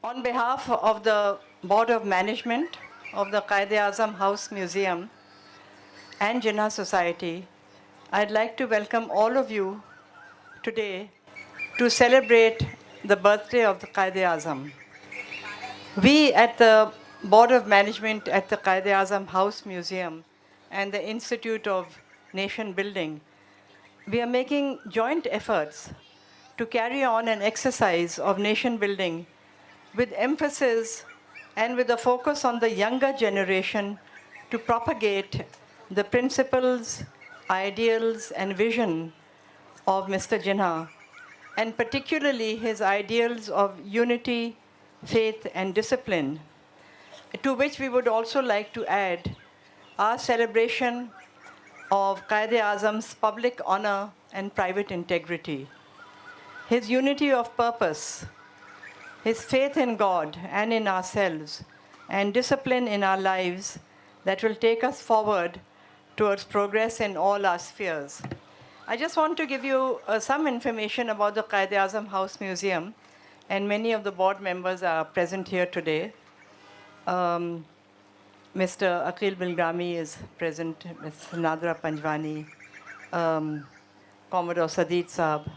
On behalf of the Board of Management of the Quaid-e-Azam House Museum and Jinnah Society, I'd like to welcome all of you today to celebrate the birthday of the Quaid-e-Azam. We at the Board of Management at the Quaid-e-Azam House Museum and the Institute of Nation Building, we are making joint efforts to carry on an exercise of nation building with emphasis and with a focus on the younger generation to propagate the principles, ideals, and vision of Mr. Jinnah, and particularly his ideals of unity, faith, and discipline, to which we would also like to add our celebration of Quaid-e-Azam's public honor and private integrity, his unity of purpose, his faith in God and in ourselves, and discipline in our lives that will take us forward towards progress in all our spheres. I just want to give you some information about the Quaid-e-Azam House Museum, and many of the board members are present here today. Mr. Aqil Bilgrami is present, Ms. Nadira Panjwani, Commodore Sadeed Saab.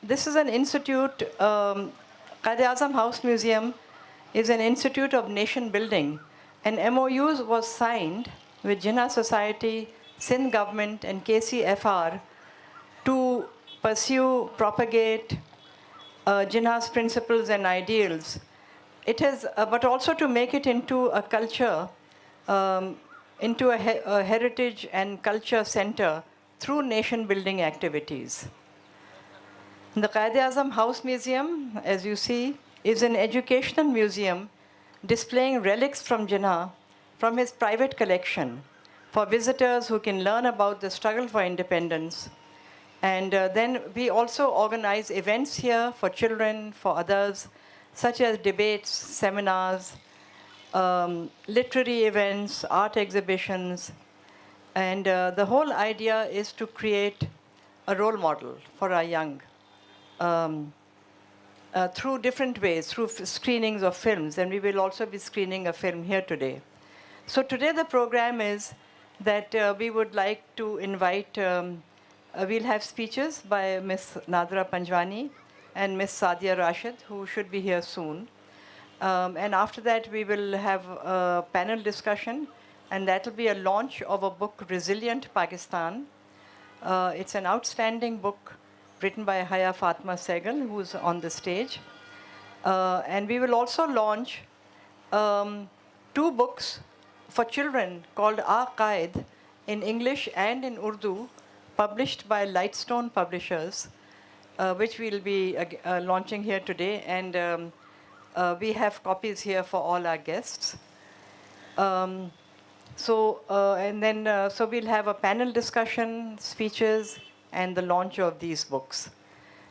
This is an institute, Quaid-e-Azam House Museum is an institute of nation building. An MOU was signed with Jinnah Society, Sindh government, and KCFR to pursue, propagate Jinnah's principles and ideals. It has, but also to make it into a culture, into a heritage and culture center through nation building activities. The Quaid-e-Azam House Museum, as you see, is an educational museum displaying relics from Jinnah from his private collection for visitors who can learn about the struggle for independence. And then we also organize events here for children, for others, such as debates, seminars, literary events, art exhibitions. And the whole idea is to create a role model for our young. Through different ways, through screenings of films, and we will also be screening a film here today. So today the program is that we would like to invite, we'll have speeches by Ms. Nadira Panjwani and Ms. Sadia Rashid, who should be here soon. And after that, we will have a panel discussion, and that will be a launch of a book, Resilient Pakistan. It's an outstanding book written by Haya Fatima Sehgal, who's on the stage. And we will also launch 2 books for children called ourquaid in English and in Urdu, published by Lightstone Publishers, which we'll be launching here today. And we have copies here for all our guests. So we'll have a panel discussion, speeches, and the launch of these books.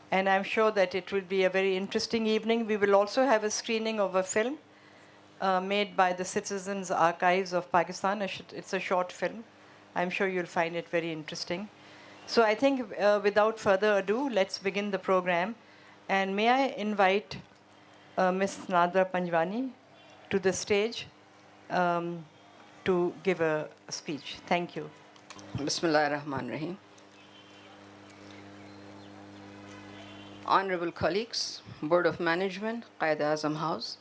And I'm sure that it will be a very interesting evening. We will also have a screening of a film made by the Citizens Archives of Pakistan. It's a short film. I'm sure you'll find it very interesting. So I think without further ado, let's begin the program. And may I invite Ms. Nadira Panjwani to the stage to give a speech. Thank you. Bismillahirrahmanirrahim. Honorable colleagues, Board of Management, Quaid-e-Azam House,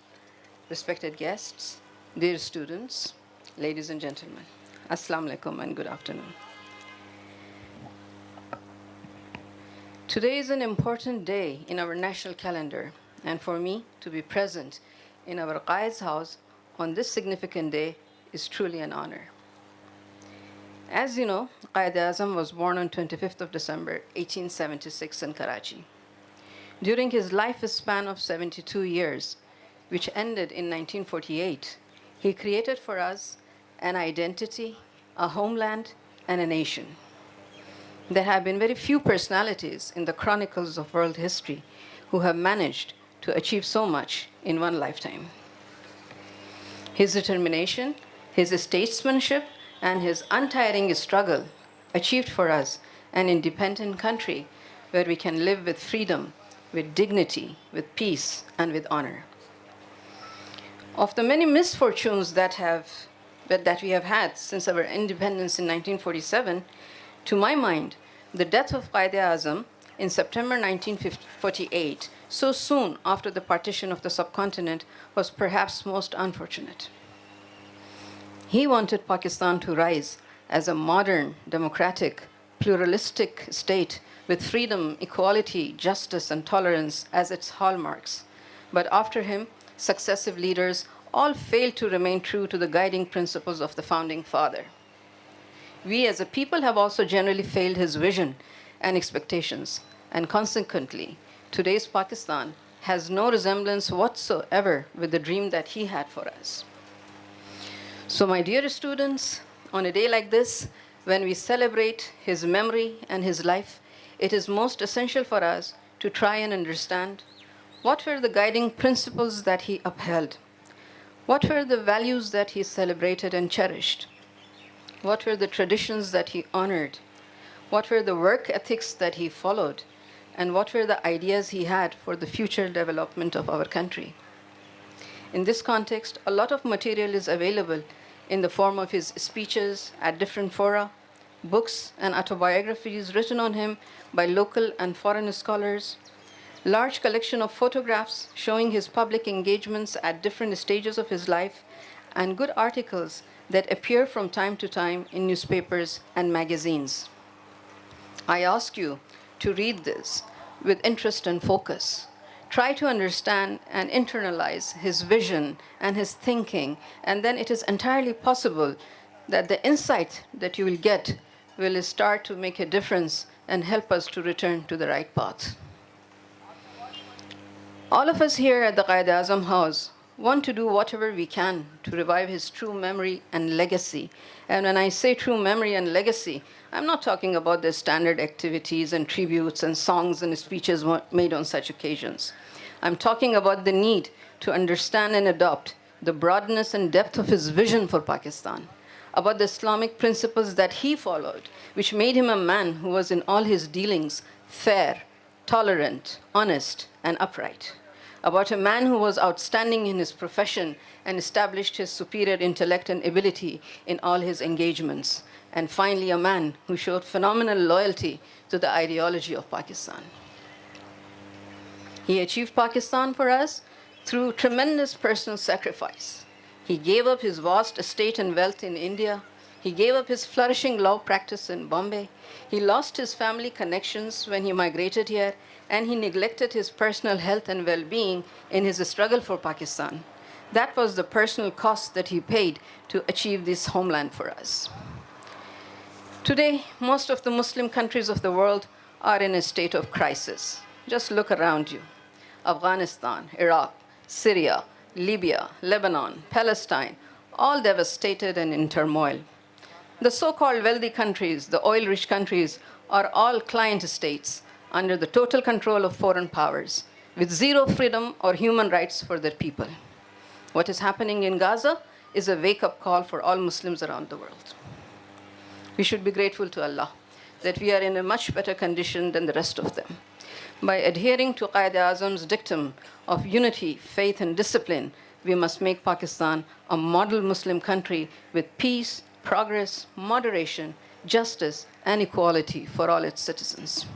respected guests, dear students, ladies and gentlemen, Assalamu alaikum and good afternoon. Today is an important day in our national calendar, and for me to be present in our Quaid's house on this significant day is truly an honor. As you know, Quaid-e-Azam was born on 25th of December, 1876 in Karachi. During his lifespan of 72 years, which ended in 1948, he created for us an identity, a homeland, and a nation. There have been very few personalities in the chronicles of world history who have managed to achieve so much in one lifetime. His determination, his statesmanship, and his untiring struggle achieved for us an independent country where we can live with freedom with dignity, with peace, and with honor. Of the many misfortunes that we have had since our independence in 1947, to my mind, the death of Quaid-e-Azam in September 1948, so soon after the partition of the subcontinent, was perhaps most unfortunate. He wanted Pakistan to rise as a modern, democratic, pluralistic state with freedom, equality, justice, and tolerance as its hallmarks. But after him, successive leaders all failed to remain true to the guiding principles of the founding father. We as a people have also generally failed his vision and expectations, and consequently, today's Pakistan has no resemblance whatsoever with the dream that he had for us. So my dear students, on a day like this, when we celebrate his memory and his life, it is most essential for us to try and understand what were the guiding principles that he upheld, what were the values that he celebrated and cherished, what were the traditions that he honored, what were the work ethics that he followed, and what were the ideas he had for the future development of our country. In this context, a lot of material is available in the form of his speeches at different fora, books and autobiographies written on him by local and foreign scholars, large collection of photographs showing his public engagements at different stages of his life, and good articles that appear from time to time in newspapers and magazines. I ask you to read this with interest and focus. Try to understand and internalize his vision and his thinking, and then it is entirely possible that the insight that you will get will start to make a difference and help us to return to the right path. All of us here at the Quaid-e-Azam House want to do whatever we can to revive his true memory and legacy. And when I say true memory and legacy, I'm not talking about the standard activities and tributes and songs and speeches made on such occasions. I'm talking about the need to understand and adopt the broadness and depth of his vision for Pakistan, about the Islamic principles that he followed, which made him a man who was in all his dealings fair, tolerant, honest, and upright, about a man who was outstanding in his profession and established his superior intellect and ability in all his engagements, and finally a man who showed phenomenal loyalty to the ideology of Pakistan. He achieved Pakistan for us through tremendous personal sacrifice. He gave up his vast estate and wealth in India. He gave up his flourishing law practice in Bombay. He lost his family connections when he migrated here, and he neglected his personal health and well-being in his struggle for Pakistan. That was the personal cost that he paid to achieve this homeland for us. Today, most of the Muslim countries of the world are in a state of crisis. Just look around you. Afghanistan, Iraq, Syria, Libya, Lebanon, Palestine, all devastated and in turmoil. The so-called wealthy countries, the oil-rich countries, are all client states under the total control of foreign powers, with zero freedom or human rights for their people. What is happening in Gaza is a wake-up call for all Muslims around the world. We should be grateful to Allah that we are in a much better condition than the rest of them. By adhering to Quaid-e-Azam's dictum of unity, faith, and discipline, we must make Pakistan a model Muslim country with peace, progress, moderation, justice, and equality for all its citizens.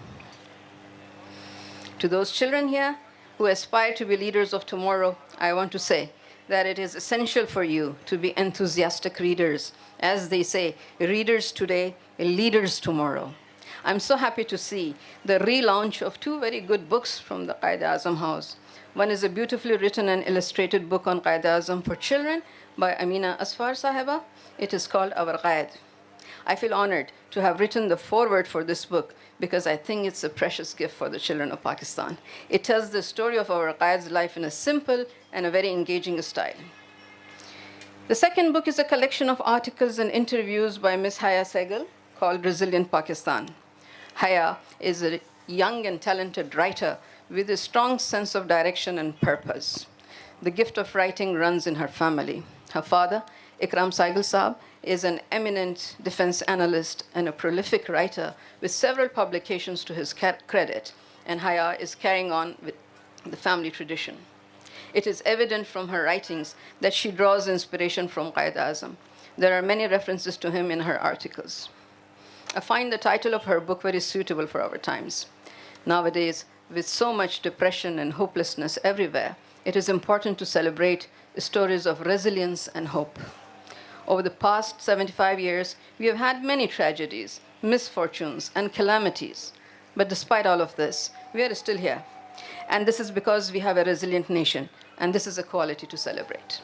To those children here who aspire to be leaders of tomorrow, I want to say that it is essential for you to be enthusiastic readers. As they say, readers today, leaders tomorrow. I'm so happy to see the relaunch of two very good books from the Quaid-e-Azam House. One is a beautifully written and illustrated book on Quaid-e-Azam for children by Ameenah Saiyid. It is called Ourquaid. I feel honored to have written the foreword for this book because I think it's a precious gift for the children of Pakistan. It tells the story of our Quaid's life in a simple and a very engaging style. The second book is a collection of articles and interviews by Ms. Haya Sehgal called Resilient Pakistan. Haya is a young and talented writer with a strong sense of direction and purpose. The gift of writing runs in her family. Her father, Ikram Saab, is an eminent defense analyst and a prolific writer with several publications to his credit. and Haya is carrying on with the family tradition. It is evident from her writings that she draws inspiration from Quaid-e-Azam. There are many references to him in her articles. I find the title of her book very suitable for our times. Nowadays, with so much depression and hopelessness everywhere, it is important to celebrate stories of resilience and hope. Over the past 75 years, we have had many tragedies, misfortunes, and calamities. But despite all of this, we are still here. And this is because we have a resilient nation, and this is a quality to celebrate.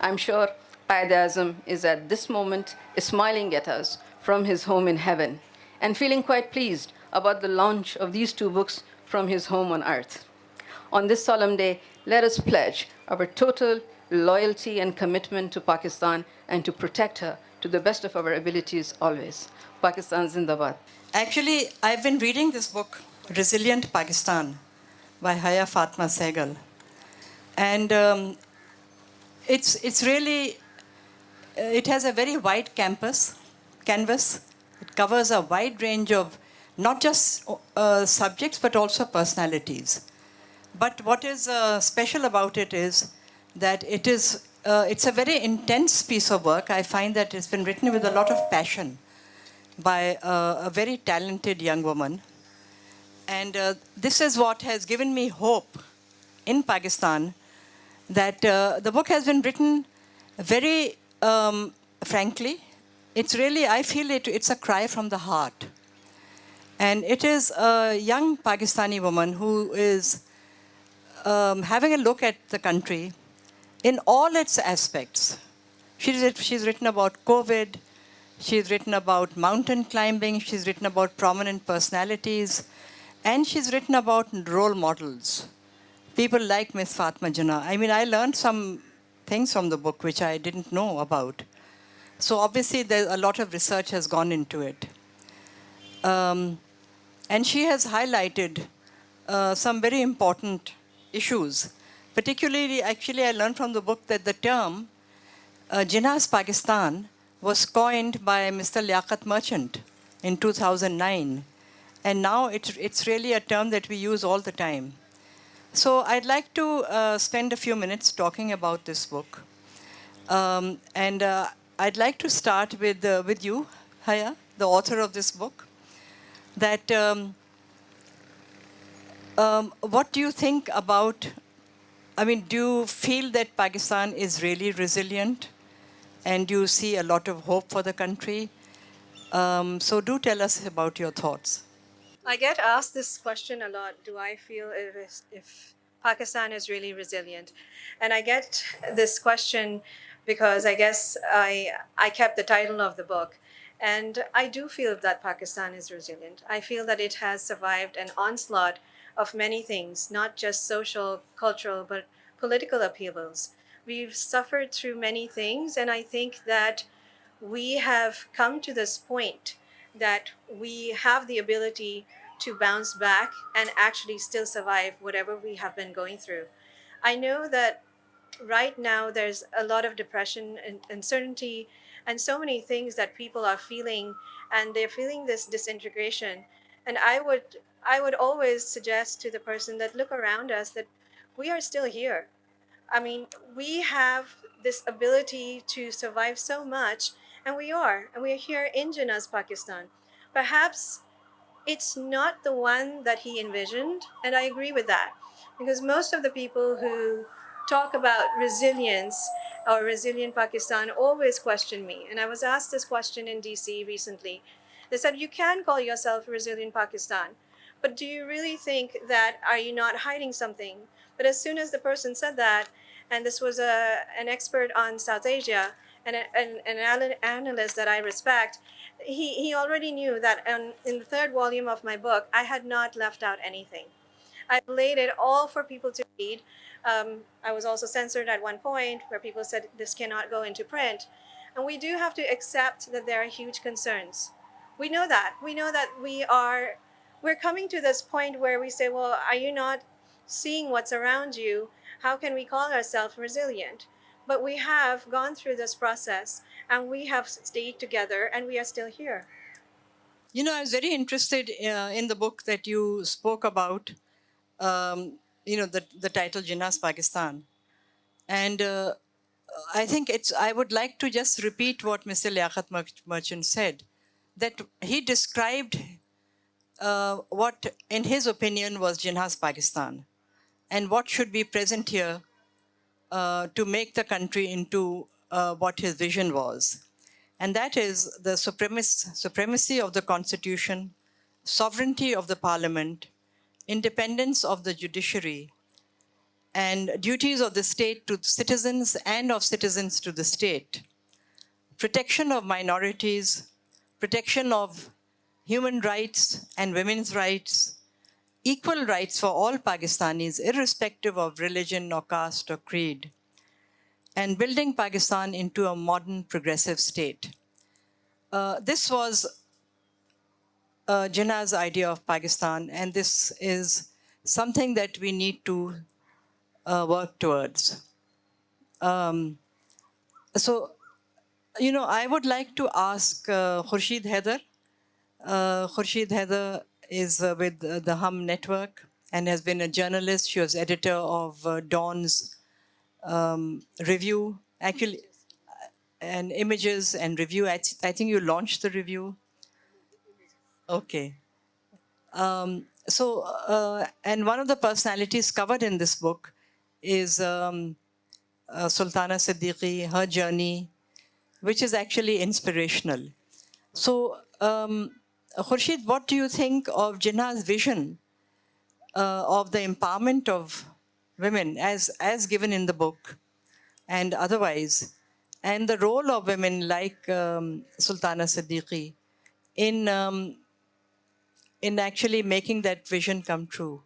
I'm sure Quaid-e-Azam is at this moment smiling at us from his home in heaven and feeling quite pleased about the launch of these two books from his home on earth. On this solemn day, let us pledge our total loyalty and commitment to Pakistan and to protect her to the best of our abilities always. Pakistan Zindabad. Actually, I've been reading this book, Resilient Pakistan, by Haya Fatima Sehgal. And it's really, it has a very wide canvas. It covers a wide range of not just subjects, but also personalities. But what is special about it is that it's a very intense piece of work. I find that it's been written with a lot of passion by a very talented young woman. And this is what has given me hope in Pakistan, that the book has been written very frankly. It's really, I feel it's a cry from the heart. And it is a young Pakistani woman who is having a look at the country in all its aspects. She's written about COVID, she's written about mountain climbing, she's written about prominent personalities, and she's written about role models. People like Miss Fatma Jinnah. I mean, I learned some things from the book which I didn't know about. So obviously, a lot of research has gone into it. And she has highlighted some very important issues. Particularly, actually, I learned from the book that the term Jinnah's Pakistan was coined by Mr. Liaquat Merchant in 2009. And now it's really a term that we use all the time. So I'd like to spend a few minutes talking about this book. And I'd like to start with you, Haya, the author of this book. That what do you think about, I mean, do you feel that Pakistan is really resilient? And do you see a lot of hope for the country? So do tell us about your thoughts. I get asked this question a lot. Do I feel if Pakistan is really resilient? And I get this question because I guess I kept the title of the book. And I do feel that Pakistan is resilient. I feel that it has survived an onslaught of many things, not just social, cultural, but political upheavals. We've suffered through many things, and I think that we have come to this point that we have the ability to bounce back and actually still survive whatever we have been going through. I know that right now there's a lot of depression and uncertainty and so many things that people are feeling, and they're feeling this disintegration. And I would always suggest to the person that look around us that we are still here. I mean, we have this ability to survive so much, and we are here in Jinnah's Pakistan. Perhaps it's not the one that he envisioned, and I agree with that, because most of the people who talk about resilience or resilient Pakistan always question me. And I was asked this question in DC recently. They said, you can call yourself resilient Pakistan, but do you really think that, are you not hiding something? But as soon as the person said that, and this was an expert on South Asia and an analyst that I respect, he already knew that in the third volume of my book, I had not left out anything. I laid it all for people to read. I was also censored at one point where people said this cannot go into print. And we do have to accept that there are huge concerns. We know that. We know that we're coming to this point where we say, well, are you not seeing what's around you? How can we call ourselves resilient? But we have gone through this process, and we have stayed together, and we are still here. You know, I was very interested in the book that you spoke about, the title Jinnah's Pakistan. And I think I would like to just repeat what Mr. Liaquat Merchant said, that he described what, in his opinion, was Jinnah's Pakistan and what should be present here to make the country into what his vision was. And that is the supremacy of the constitution, sovereignty of the parliament, independence of the judiciary, and duties of the state to citizens and of citizens to the state, protection of minorities, protection of human rights and women's rights, equal rights for all Pakistanis, irrespective of religion or caste or creed, and building Pakistan into a modern progressive state. This was Jinnah's idea of Pakistan, and this is something that we need to work towards. So, you know, I would like to ask Khurshid Haider. Khurshid Haider is with the Hum Network and has been a journalist. She was editor of Dawn's review, actually, and Images and Review. I think you launched the review. Okay. And one of the personalities covered in this book is Sultanasiddiqui, her journey, which is actually inspirational. So, Khurshid, what do you think of Jinnah's vision of the empowerment of women as given in the book and otherwise, and the role of women like Sultanasiddiqui in actually making that vision come true?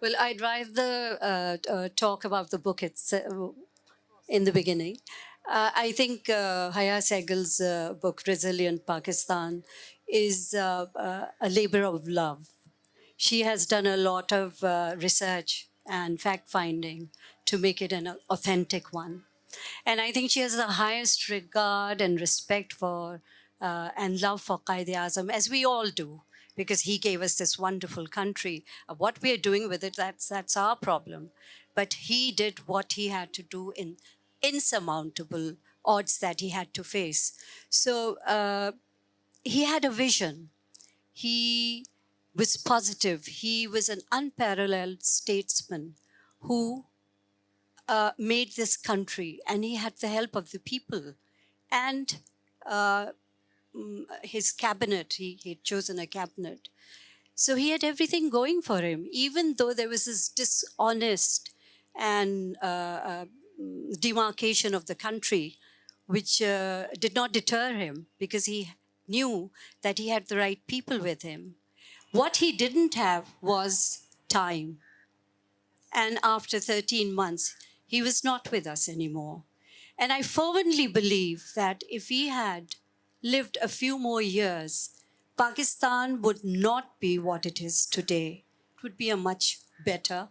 Well, I'd rather talk about the book itself in the beginning. I think Haya Sehgal's book, Resilient Pakistan, is a labor of love. She has done a lot of research and fact-finding to make it an authentic one. And I think she has the highest regard and respect for and love for Quaid-e-Azam, as we all do, because he gave us this wonderful country. What we are doing with it, that's our problem. But he did what he had to do in insurmountable odds that he had to face. So he had a vision. He was positive. He was an unparalleled statesman who made this country, and he had the help of the people and his cabinet. He had chosen a cabinet. So he had everything going for him, even though there was this dishonest and demarcation of the country, which did not deter him because he knew that he had the right people with him. What he didn't have was time. And after 13 months, he was not with us anymore. And I fervently believe that if he had lived a few more years, Pakistan would not be what it is today. It would be a much better,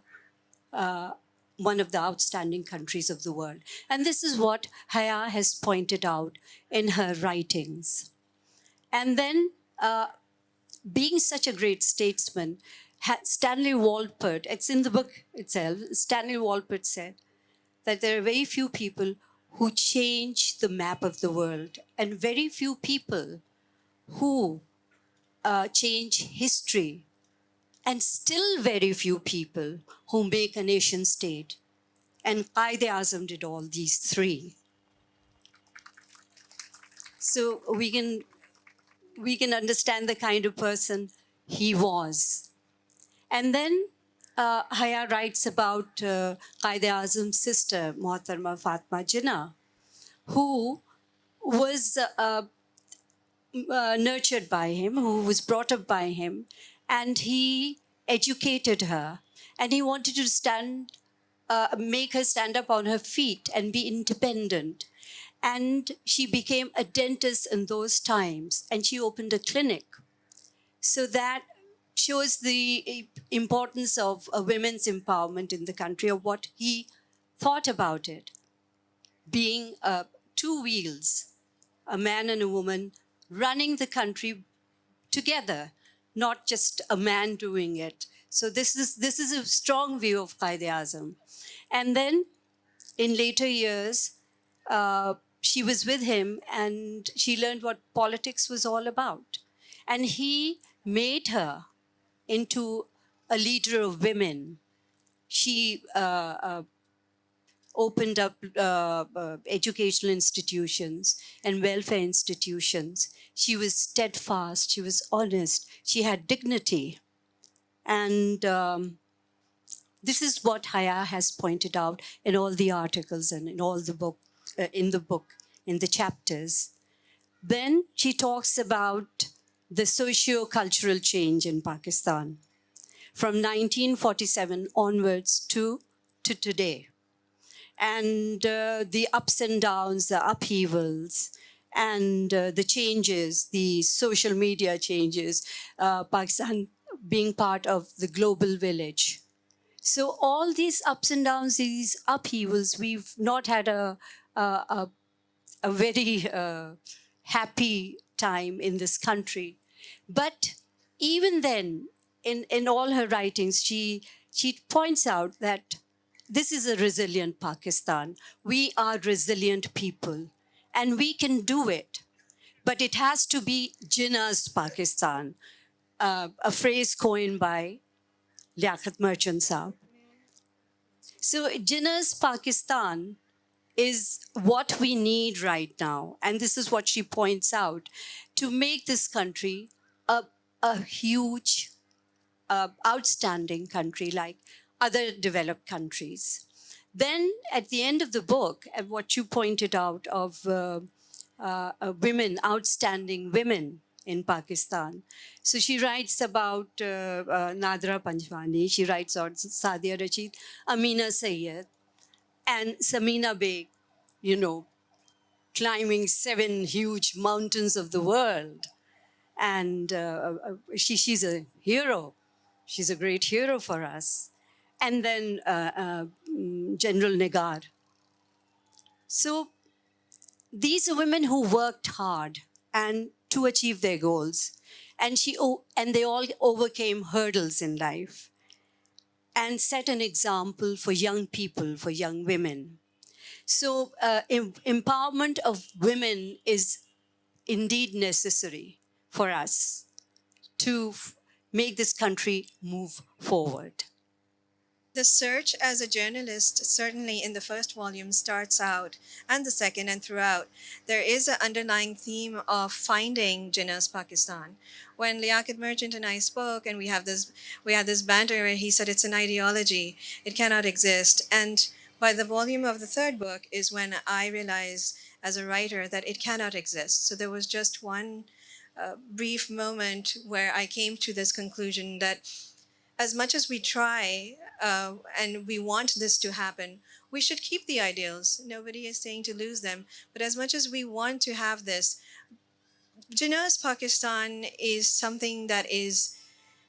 one of the outstanding countries of the world. And this is what Haya has pointed out in her writings. And then, being such a great statesman, Stanley Walpert, it's in the book itself, Stanley Walpert said that there are very few people who change the map of the world, and very few people who change history, and still very few people who make a nation state. And Quaid-e-Azam did all these three. So we can understand the kind of person he was. And then Haya writes about Quaid-e-Azam's sister, Haya Fatima Jinnah, who was nurtured by him, who was brought up by him, and he educated her. And he wanted to make her stand up on her feet and be independent. And she became a dentist in those times, and she opened a clinic. So that shows the importance of women's empowerment in the country, of what he thought about it. Being two wheels, a man and a woman running the country together, not just a man doing it. So this is a strong view of Quaid-e-Azam. And then in later years, she was with him and she learned what politics was all about. And he made her into a leader of women. She opened up educational institutions and welfare institutions. She was steadfast, she was honest, she had dignity. And this is what Haya has pointed out in all the articles and in all the book, in the chapters. Then she talks about the socio-cultural change in Pakistan from 1947 onwards to today. And the ups and downs, the upheavals, and the changes, the social media changes, Pakistan being part of the global village. So all these ups and downs, these upheavals, we've not had a very happy time in this country. But even then, in all her writings, she points out that this is a resilient Pakistan. We are resilient people, and we can do it. But it has to be Jinnah's Pakistan, a phrase coined by Liaquat Merchant Saab. So Jinnah's Pakistan is what we need right now. And this is what she points out, to make this country a huge, outstanding country like other developed countries. Then at the end of the book, and what you pointed out of women, outstanding women in Pakistan. So she writes about Nadira Panjwani, she writes about Sadia Rashid, Ameenah Saiyid, and Samina Beg, you know, climbing 7 huge mountains of the world. And she's a hero. She's a great hero for us. And then General Negar. So these are women who worked hard and to achieve their goals. And they all overcame hurdles in life and set an example for young people, for young women. So empowerment of women is indeed necessary for us to make this country move forward. The search as a journalist, certainly in the first volume, starts out, and the second and throughout, there is an underlying theme of finding Jinnah's Pakistan. When Liaquat Merchant and I spoke, and we had this banter where he said it's an ideology, it cannot exist. And by the volume of the third book is when I realized as a writer that it cannot exist. So there was just one brief moment where I came to this conclusion that as much as we try and we want this to happen, we should keep the ideals. Nobody is saying to lose them. But as much as we want to have this, Jinnah's Pakistan is something that is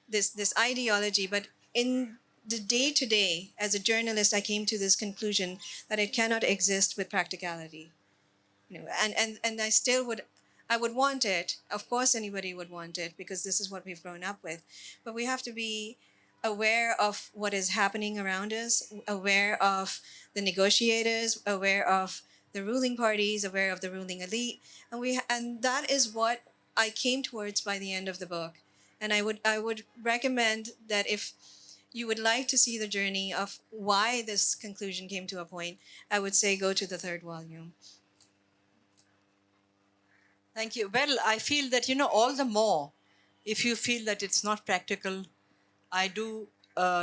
this ideology. But in the day-to-day, as a journalist, I came to this conclusion that it cannot exist with practicality. You know, and I would want it. Of course, anybody would want it because this is what we've grown up with. But we have to be aware of what is happening around us, aware of the negotiators, aware of the ruling parties, aware of the ruling elite, and that is what I came towards by the end of the book. And I would recommend that if you would like to see the journey of why this conclusion came to a point, I would say go to the third volume. Thank you. Well, I feel that, all the more, if you feel that it's not practical, I do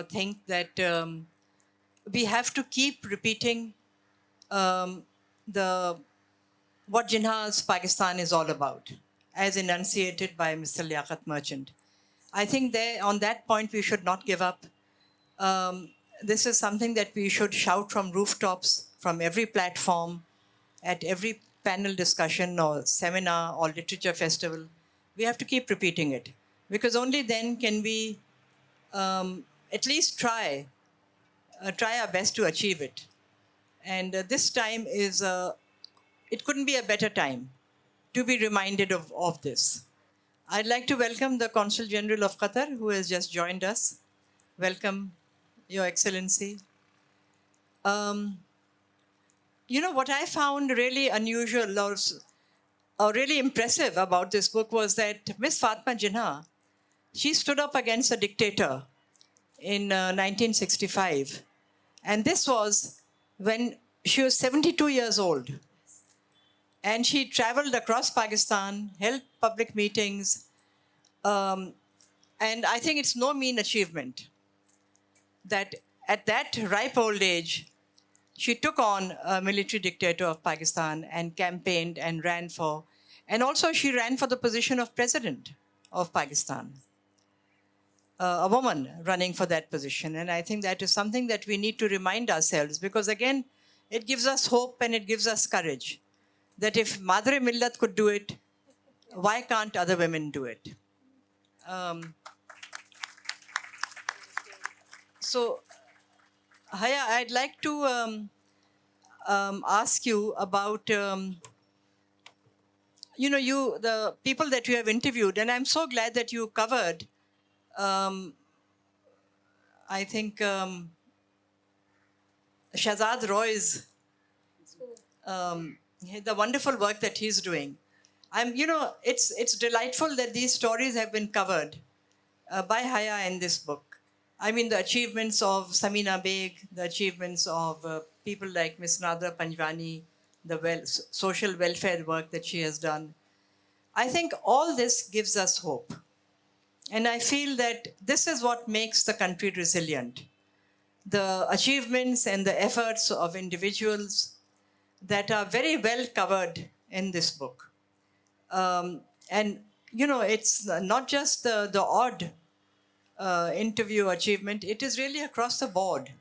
think that we have to keep repeating what Jinnah's Pakistan is all about, as enunciated by Mr. Liaquat Merchant. I think on that point, we should not give up. This is something that we should shout from rooftops, from every platform, at every panel discussion or seminar or literature festival. We have to keep repeating it, because only then can we at least try our best to achieve it. And this time it couldn't be a better time. to be reminded of this. I'd like to welcome the Consul General of Qatar, who has just joined us. Welcome, Your Excellency. You know, what I found really unusual or really impressive about this book was that Miss Fatma Jinnah, she stood up against a dictator in 1965. And this was when she was 72 years old. And she traveled across Pakistan, held public meetings, and I think it's no mean achievement that at that ripe old age, she took on a military dictator of Pakistan and campaigned and ran for, and also she ran for the position of president of Pakistan, a woman running for that position. And I think that is something that we need to remind ourselves, because again, it gives us hope and it gives us courage that if Madre Millat could do it, why can't other women do it? So, Haya, I'd like to ask you about, the people that you have interviewed, and I'm so glad that you covered, I think, Shahzad Roy's, the wonderful work that he's doing. It's delightful that these stories have been covered by Haya in this book. I mean, the achievements of Samina Beg, the achievements of people like Miss Nadira Panjwani, the social welfare work that she has done. I think all this gives us hope. And I feel that this is what makes the country resilient. The achievements and the efforts of individuals that are very well covered in this book. It's not just the odd interview achievement, it is really across the board.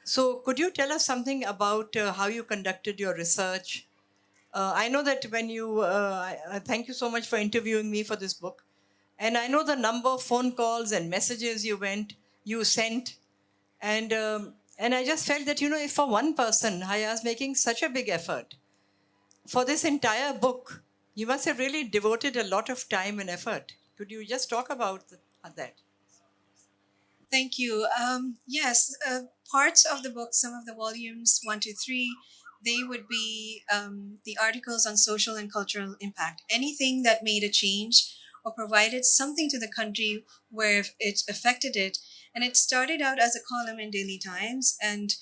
So could you tell us something about how you conducted your research? I know that when you, thank you so much for interviewing me for this book. And I know the number of phone calls and messages you sent. And I just felt that, if for one person, Haya is making such a big effort for this entire book, you must have really devoted a lot of time and effort. Could you just talk about that? Thank you. Yes, parts of the book, some of the volumes 1 to 3, they would be the articles on social and cultural impact. Anything that made a change or provided something to the country where it affected it. And it started out as a column in Daily Times. And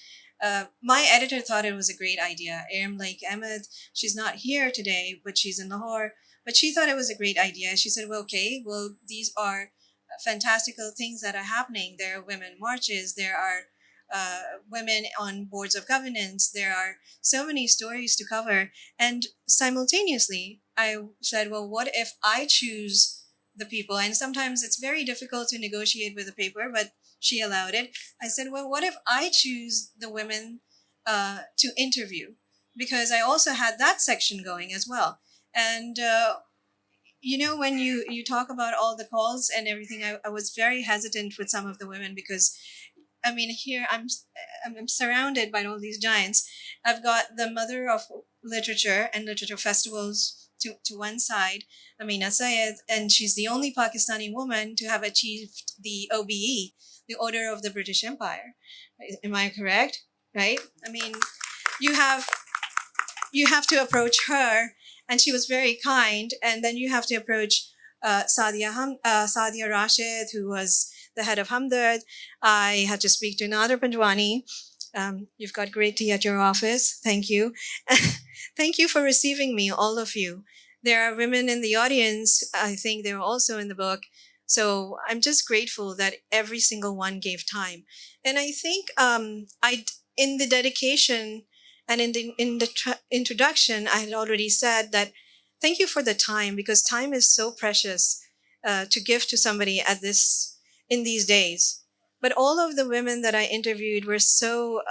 my editor thought it was a great idea. Like Ahmed, she's not here today, but she's in Lahore. But she thought it was a great idea. She said, well, okay, well, these are fantastical things that are happening. There are women marches. There are women on boards of governance. There are so many stories to cover. And simultaneously, I said, well, what if I choose the people? And sometimes it's very difficult to negotiate with the paper, but she allowed it. I said, well, what if I choose the women to interview? Because I also had that section going as well. And when you talk about all the calls and everything, I was very hesitant with some of the women because, I mean, here I'm surrounded by all these giants. I've got the mother of literature and literature festivals to one side, Ameenah Saiyid, and she's the only Pakistani woman to have achieved the OBE, the Order of the British Empire. Am I correct? Right? I mean, you have to approach her, and she was very kind. And then you have to approach Sadia Rashid, who was the head of Hamdard. I had to speak to Nadira Panjwani. You've got great tea at your office. Thank you. Thank you for receiving me, all of you. There are women in the audience. I think they're also in the book. So I'm just grateful that every single one gave time. And I think in the dedication and in the introduction, I had already said that thank you for the time, because time is so precious to give to somebody in these days. But all of the women that I interviewed were so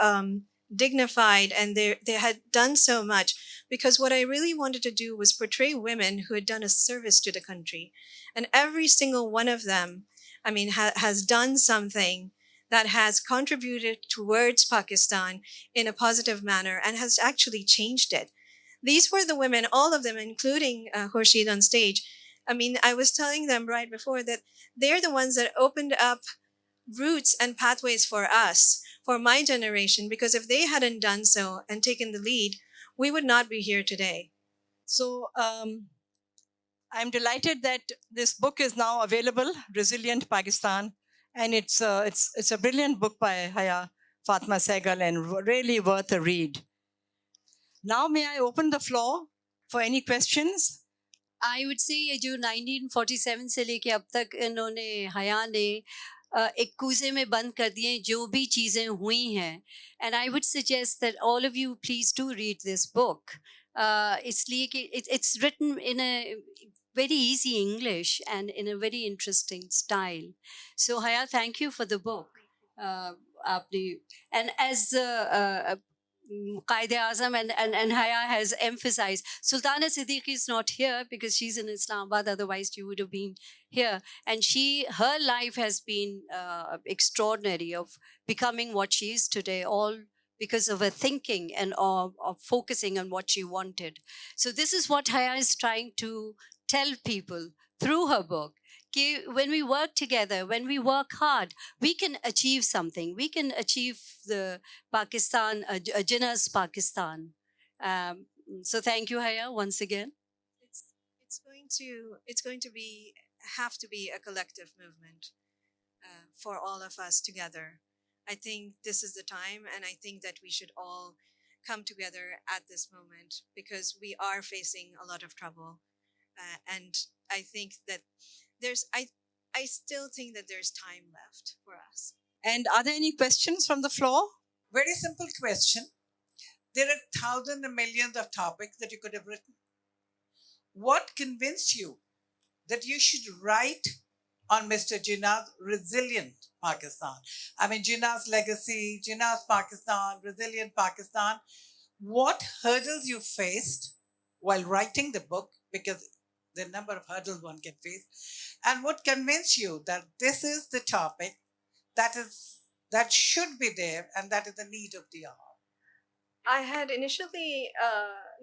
dignified, and they had done so much, because what I really wanted to do was portray women who had done a service to the country. And every single one of them, I mean, has done something that has contributed towards Pakistan in a positive manner and has actually changed it. These were the women, all of them, including Khurshid on stage. I mean, I was telling them right before that they're the ones that opened up routes and pathways for us, for my generation, because if they hadn't done so and taken the lead, we would not be here today. So I'm delighted that this book is now available, Resilient Pakistan, and it's a brilliant book by Haya Fatima Sehgal and really worth a read. Now may I open the floor for any questions? I would say ये जो 1947 से लेके अब तक इन्होंने हया ने एक कूजे में बंद कर दिए जो भी चीज़ें हुई हैं, and I would suggest that all of you please do read this book. इसलिए कि it's written in a very easy English and in a very interesting style. So Haya, thank you for the book. आपने, and as Quaid-e-Azam and Haya has emphasized, Sultanasiddiqui is not here because she's in Islamabad, otherwise she would have been here. And her life has been extraordinary, of becoming what she is today, all because of her thinking and of focusing on what she wanted. So this is what Haya is trying to tell people through her book. When we work together, when we work hard, we can achieve something. We can achieve the Pakistan, Jinnah's Pakistan. So thank you, Haya, once again. It's going to have to be a collective movement for all of us together. I think this is the time, and I think that we should all come together at this moment because we are facing a lot of trouble, and I think that I still think that there's time left for us. And are there any questions from the floor? Very simple question. There are thousands and millions of topics that you could have written. What convinced you that you should write on Mr. Jinnah's Resilient Pakistan? I mean, Jinnah's legacy, Jinnah's Pakistan, Resilient Pakistan. What hurdles you faced while writing the book? Because the number of hurdles one can face, and what convinced you that this is the topic that should be there and that is the need of the hour? I had initially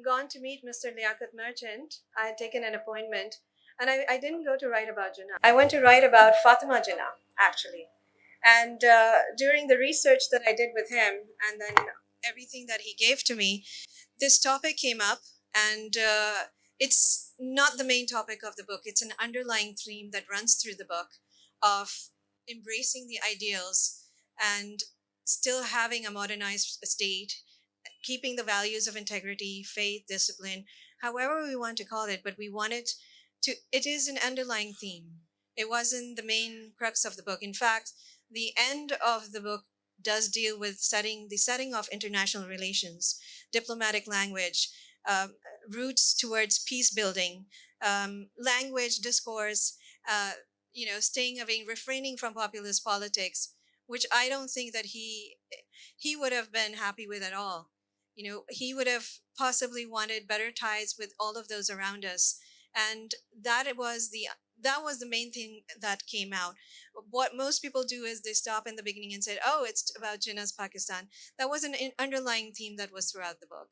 gone to meet Mr. Liaquat Merchant. I had taken an appointment, and I didn't go to write about Jinnah. I went to write about Fatima Jinnah, actually. And during the research that I did with him, and then everything that he gave to me, this topic came up, and it's not the main topic of the book. It's an underlying theme that runs through the book of embracing the ideals and still having a modernized state, keeping the values of integrity, faith, discipline, however we want to call it, but we wanted to, it is an underlying theme. It wasn't the main crux of the book. In fact, the end of the book does deal with the setting of international relations, diplomatic language, routes towards peace building, language, discourse, staying away, refraining from populist politics, which I don't think that he would have been happy with at all. He would have possibly wanted better ties with all of those around us, and that was the main thing that came out. What most people do is they stop in the beginning and say, "Oh, it's about Jinnah's Pakistan." That was an underlying theme that was throughout the book.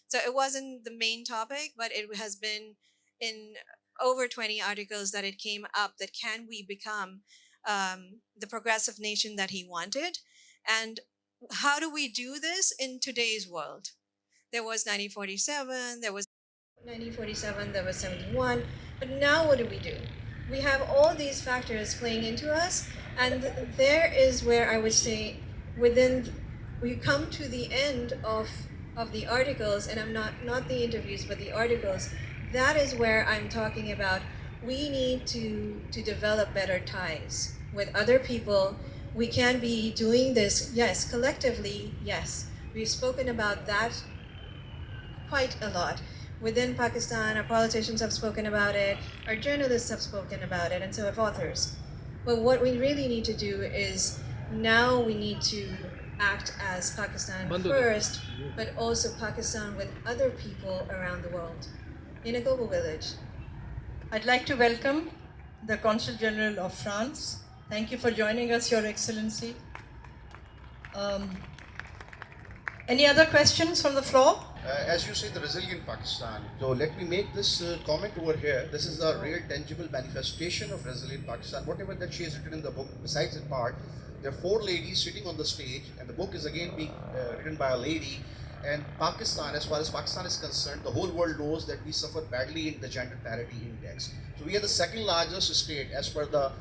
So it wasn't the main topic, but it has been in over 20 articles that it came up that can we become the progressive nation that he wanted? And how do we do this in today's world? There was 1947, there was 71, but now what do? We have all these factors playing into us, and there is where I would say we come to the end of the articles, and I'm not the interviews, but the articles. That is where I'm talking about we need to develop better ties with other people. We can be doing this, yes, collectively, yes. We've spoken about that quite a lot. Within Pakistan, our politicians have spoken about it, our journalists have spoken about it, and so have authors. But what we really need to do is now we need to act as Pakistan first, but also Pakistan with other people around the world in a global village. I'd like to welcome the Consul General of France. Thank you for joining us, Your Excellency. Any other questions from the floor? As you say, the resilient Pakistan. So let me make this comment over here. This is a real tangible manifestation of resilient Pakistan. Whatever that she has written in the book, besides that part, there are four ladies sitting on the stage, and the book is again being written by a lady. And Pakistan, as far as Pakistan is concerned, the whole world knows that we suffer badly in the gender parity index. So we are the second largest state as per the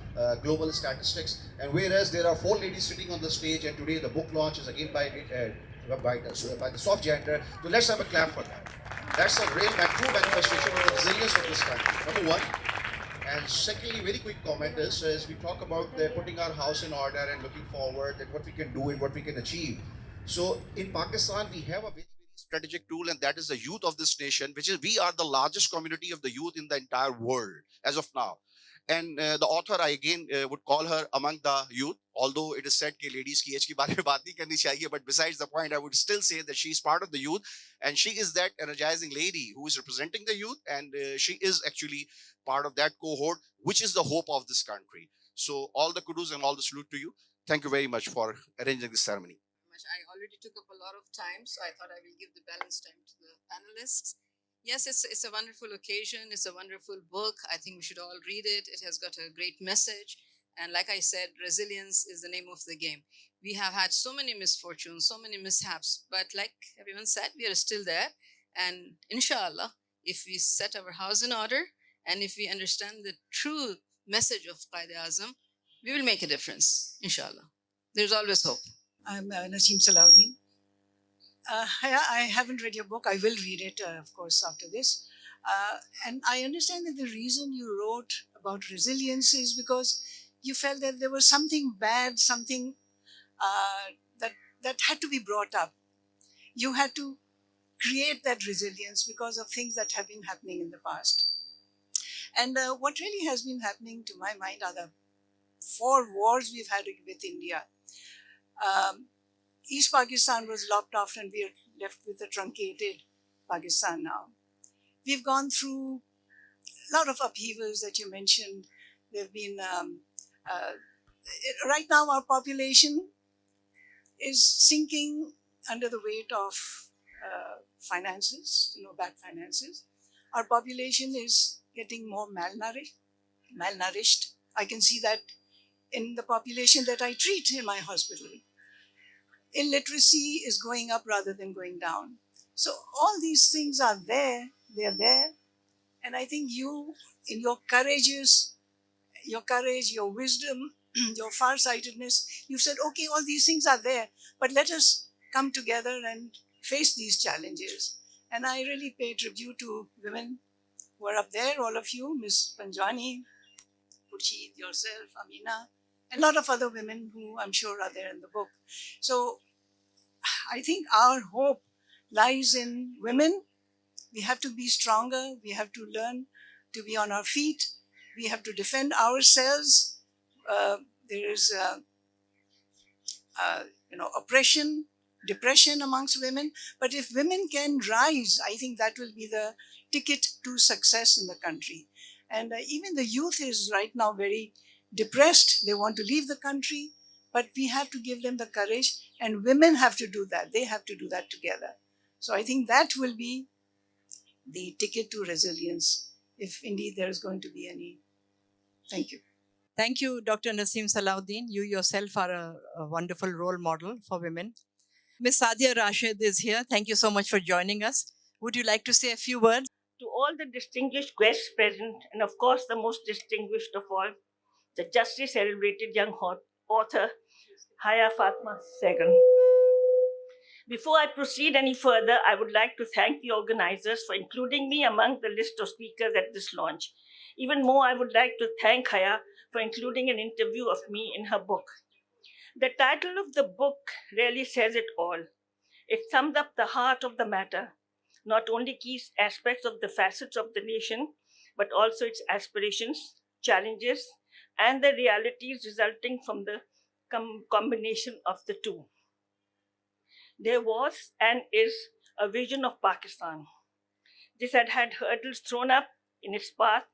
global statistics. And whereas there are four ladies sitting on the stage, and today the book launch is again by the soft gender. So let's have a clap for that. That's a real true manifestation of the resilience of this country. Number one. And secondly, very quick comment is, as we talk about putting our house in order and looking forward at what we can do and what we can achieve. So in Pakistan, we have a very, very strategic tool, and that is the youth of this nation, which is we are the largest community of the youth in the entire world as of now. And the author, I again would call her among the youth, although it is said that ladies ki age ki baare mein baat nahi karni chahiye, but besides the point, I would still say that she is part of the youth, and she is that energizing lady who is representing the youth, and she is actually part of that cohort, which is the hope of this country. So all the kudos and all the salute to you. Thank you very much for arranging this ceremony. I already took up a lot of time, so I thought I will give the balance time to the panelists. Yes, it's a wonderful occasion. It's a wonderful book. I think we should all read it. It has got a great message. And like I said, resilience is the name of the game. We have had so many misfortunes, so many mishaps, but like everyone said, we are still there. And inshallah, if we set our house in order and if we understand the true message of Quaid-e-Azam, we will make a difference, inshallah. There's always hope. I'm Naseem Salahuddin. I haven't read your book. I will read it, of course, after this. And I understand that the reason you wrote about resilience is because you felt that there was something bad, something that had to be brought up. You had to create that resilience because of things that have been happening in the past. And what really has been happening, to my mind, are the 4 wars we've had with India. East Pakistan was lopped off and we are left with a truncated Pakistan now. We've gone through a lot of upheavals that you mentioned. There have been, right now our population is sinking under the weight of finances, bad finances. Our population is getting more malnourished. I can see that in the population that I treat in my hospital. Illiteracy is going up rather than going down. So all these things are there, they're there. And I think you, in your courage, your wisdom, your farsightedness, you've said, okay, all these things are there, but let us come together and face these challenges. And I really pay tribute to women who are up there, all of you, Ms. Panjwani, Khurshid, yourself, Ameenah, and a lot of other women who I'm sure are there in the book. So I think our hope lies in women. We have to be stronger. We have to learn to be on our feet. We have to defend ourselves. There is oppression, depression amongst women. But if women can rise, I think that will be the ticket to success in the country. And even the youth is right now very depressed. They want to leave the country, but we have to give them the courage, and women have to do that. They have to do that together. So I think that will be the ticket to resilience, if indeed there is going to be any. Thank you. Thank you, Dr. Naseem Salahuddin. You yourself are a wonderful role model for women. Ms. Sadia Rashid is here. Thank you so much for joining us. Would you like to say a few words? To all the distinguished guests present, and of course the most distinguished of all, the justly celebrated young author, Haya Fatima Sehgal. Before I proceed any further, I would like to thank the organizers for including me among the list of speakers at this launch. Even more, I would like to thank Haya for including an interview of me in her book. The title of the book really says it all. It sums up the heart of the matter, not only key aspects of the facets of the nation, but also its aspirations, challenges, and the realities resulting from the combination of the two. There was and is a vision of Pakistan. This had had hurdles thrown up in its path,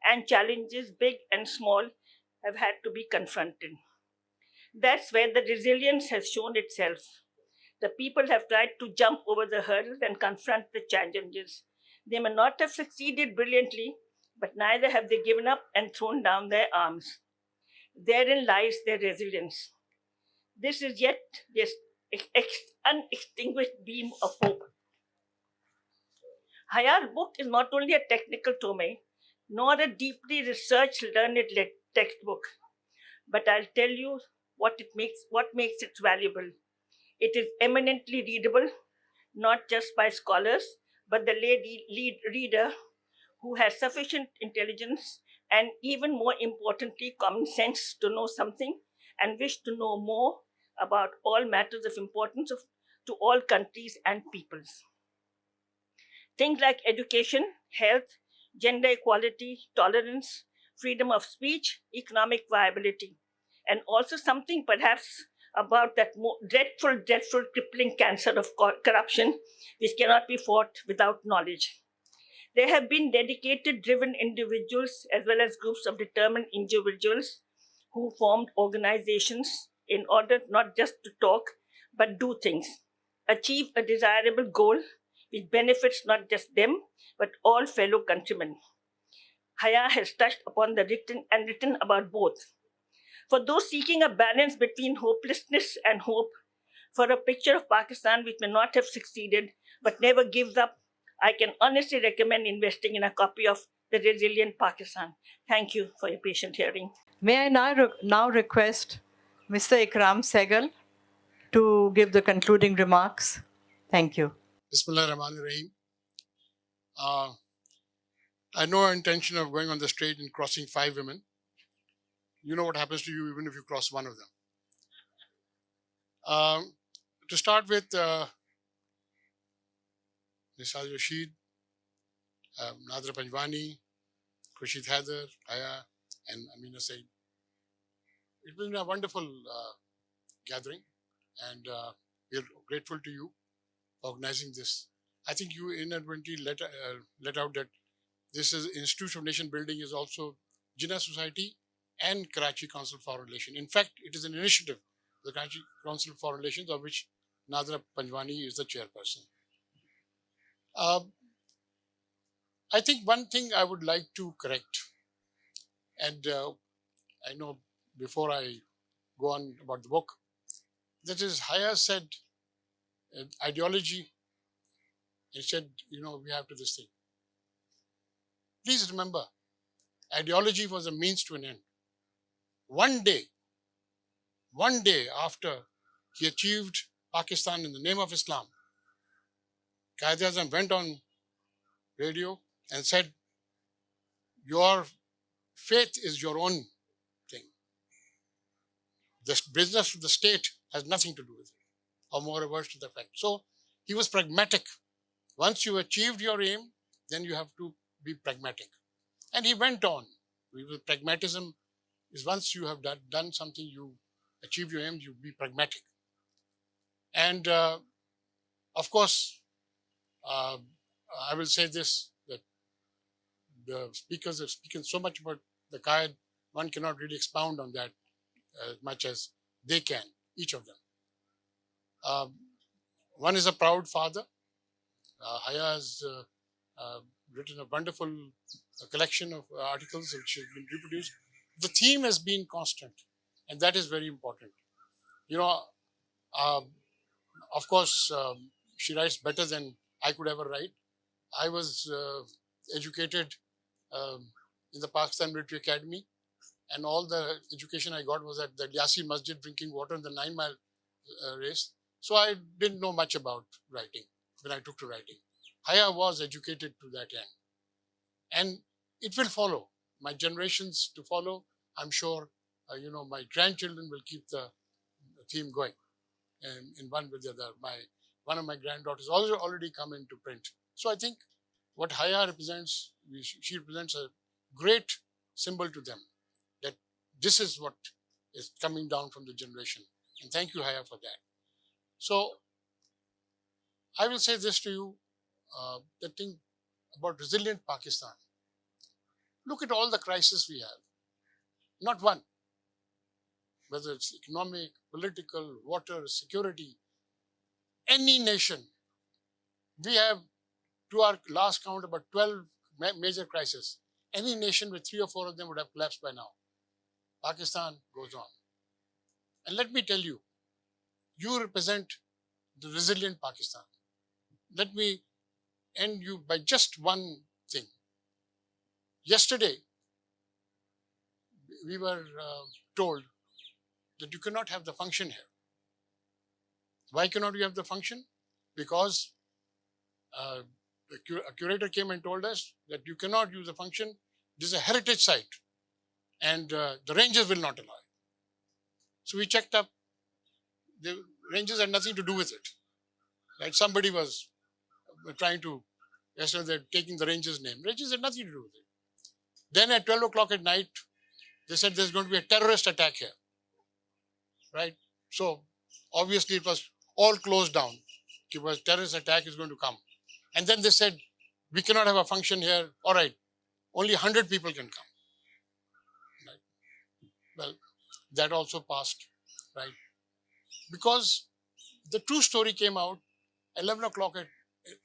and challenges big and small have had to be confronted. That's where the resilience has shown itself. The people have tried to jump over the hurdles and confront the challenges. They may not have succeeded brilliantly, but neither have they given up and thrown down their arms. Therein lies their resilience. This is yet this unextinguished beam of hope. Haya's book is not only a technical tome, nor a deeply researched, learned textbook, but I'll tell you what makes it valuable. It is eminently readable, not just by scholars, but the lead reader who has sufficient intelligence and, even more importantly, common sense to know something and wish to know more about all matters of importance to all countries and peoples. Things like education, health, gender equality, tolerance, freedom of speech, economic viability, and also something perhaps about that dreadful, crippling cancer of corruption, which cannot be fought without knowledge. There have been dedicated, driven individuals as well as groups of determined individuals who formed organizations in order not just to talk, but do things, achieve a desirable goal which benefits not just them, but all fellow countrymen. Haya has touched upon the written about both. For those seeking a balance between hopelessness and hope, for a picture of Pakistan which may not have succeeded but never gives up, I can honestly recommend investing in a copy of The Resilient Pakistan. Thank you for your patient hearing. May I now request Mr. Ikram Sehgal to give the concluding remarks. Thank you. Bismillah ar-Rahman ar-Rahim. I know our intention of going on the stage and crossing 5 women. You know what happens to you even if you cross one of them. To start with, Sadia Rashid, Nadira Panjwani, Khurshid Haider, Haya, and Ameenah Saiyid. It's been a wonderful gathering, and we're grateful to you for organizing this. I think you inadvertently let out that this is Institute of Nation Building is also Jinnah Society and Karachi Council for Relations. In fact, it is an initiative, the Karachi Council for Relations, of which Nadira Panjwani is the chairperson. I think one thing I would like to correct, and I know before I go on about the book, that is, Haya said ideology, he said, we have to this thing. Please remember, ideology was a means to an end. One day after he achieved Pakistan in the name of Islam, Quaid-e-Azam went on radio and said, your faith is your own thing. The business of the state has nothing to do with it, or more reverse to the fact. So he was pragmatic. Once you achieved your aim, then you have to be pragmatic. And he went on. With pragmatism is once you have done something, you achieve your aim, you be pragmatic. And of course, I will say this, that the speakers have spoken so much about the Quaid, one cannot really expound on that as much as they can, each of them. One is a proud father. Haya has written a wonderful collection of articles which have been reproduced. The theme has been constant, and that is very important. Of course, she writes better than I could ever write. I was educated in the Pakistan Military Academy, and all the education I got was at the Yasi Masjid drinking water in the 9-mile race. So I didn't know much about writing when I took to writing. Haya was educated to that end. And it will follow. My generations to follow, I'm sure, my grandchildren will keep the theme going in one with the other. One of my granddaughters already come into print. So I think what Haya represents, she represents a great symbol to them, that this is what is coming down from the generation. And thank you, Haya, for that. So I will say this to you, the thing about resilient Pakistan. Look at all the crises we have. Not one. Whether it's economic, political, water, security. any nation, we have, to our last count, about 12 major crises. Any nation with 3 or 4 of them would have collapsed by now. Pakistan goes on. And let me tell you, you represent the resilient Pakistan. Let me end you by just one thing. Yesterday, we were told that you cannot have the function here. Why cannot you have the function? Because a curator came and told us that you cannot use the function. This is a heritage site and the rangers will not allow it. So we checked up. The rangers had nothing to do with it. Right? Somebody was trying to, yesterday they're taking the rangers' name. Rangers had nothing to do with it. Then at 12 o'clock at night, they said there's going to be a terrorist attack here. Right? So obviously it was all closed down. Because terrorist attack is going to come. And then they said, we cannot have a function here. All right, only 100 people can come. Right? Well, that also passed, right? Because the true story came out 11 o'clock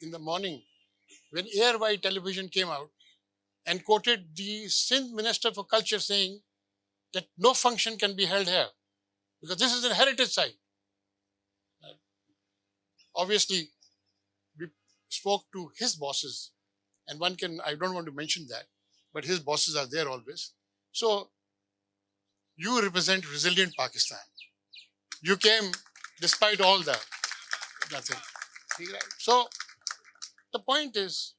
in the morning when Airwide television came out and quoted the Sindh Minister for Culture saying that no function can be held here because this is a heritage site. Right? Obviously, we spoke to his bosses, and one can, I don't want to mention that, but his bosses are there always. So, you represent resilient Pakistan. You came despite all the nothing. So, the point is,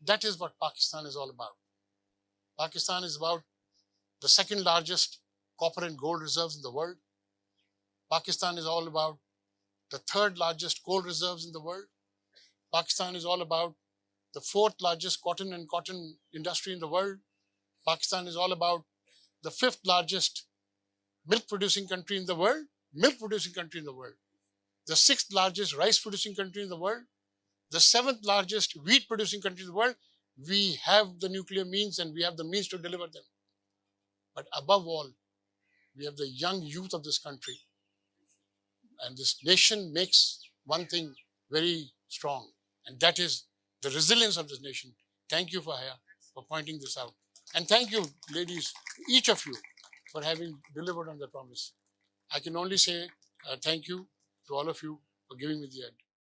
that is what Pakistan is all about. Pakistan is about the second largest copper and gold reserves in the world. Pakistan is all about the third largest coal reserves in the world. Pakistan is all about the fourth largest cotton and cotton industry in the world. Pakistan is all about the fifth largest milk producing country in the world, the sixth largest rice producing country in the world, the seventh largest wheat producing country in the world. We have the nuclear means and we have the means to deliver them. But above all, we have the young youth of this country. And this nation makes one thing very strong, and that is the resilience of this nation. Thank you, Haya, for pointing this out. And thank you, ladies, each of you, for having delivered on the promise. I can only say thank you to all of you for giving me the end.